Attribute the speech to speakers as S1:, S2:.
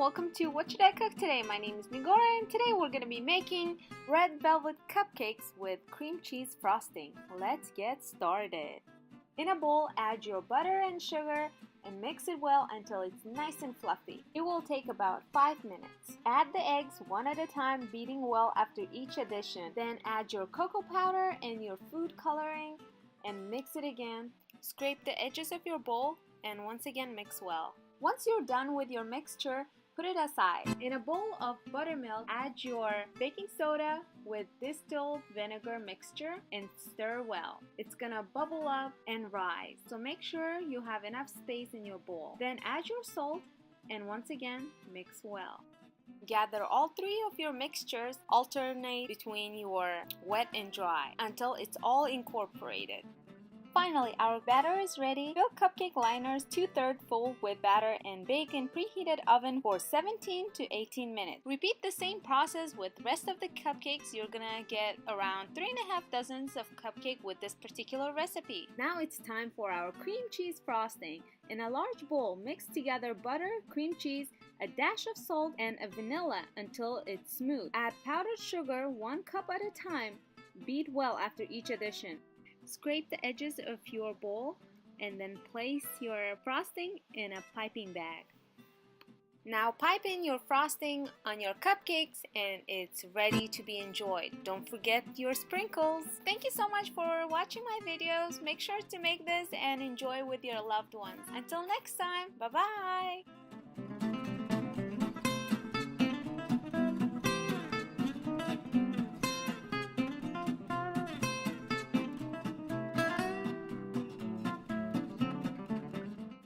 S1: welcome to What Should I Cook Today? My name is Migora and today we're going to be making red velvet cupcakes with cream cheese frosting. Let's get started. In a bowl, add your butter and sugar and mix it well until it's nice and fluffy. It will take about 5 minutes. Add the eggs one at a time, beating well after each addition. Then add your cocoa powder and your food coloring and mix it again. Scrape the edges of your bowl and once again mix well. Once you're done with your mixture, put it aside. In a bowl of buttermilk, add your baking soda with distilled vinegar mixture and stir well. It's gonna bubble up and rise, so make sure you have enough space in your bowl. Then add your salt and once again mix well. Gather all three of your mixtures, alternate between your wet and dry until it's all incorporated. Finally, our batter is ready. Fill cupcake liners 2/3 full with batter and bake in preheated oven for 17 to 18 minutes. Repeat the same process with rest of the cupcakes. You're gonna get around 3½ dozens of cupcake with this particular recipe. Now it's time for our cream cheese frosting. In a large bowl, mix together butter, cream cheese, a dash of salt, and a vanilla until it's smooth. Add powdered sugar 1 cup at a time. Beat well after each addition. Scrape the edges of your bowl and then place your frosting in a piping bag. Now pipe in your frosting on your cupcakes and it's ready to be enjoyed. Don't forget your sprinkles. Thank you so much for watching my videos. Make sure to make this and enjoy with your loved ones. Until next time, bye-bye!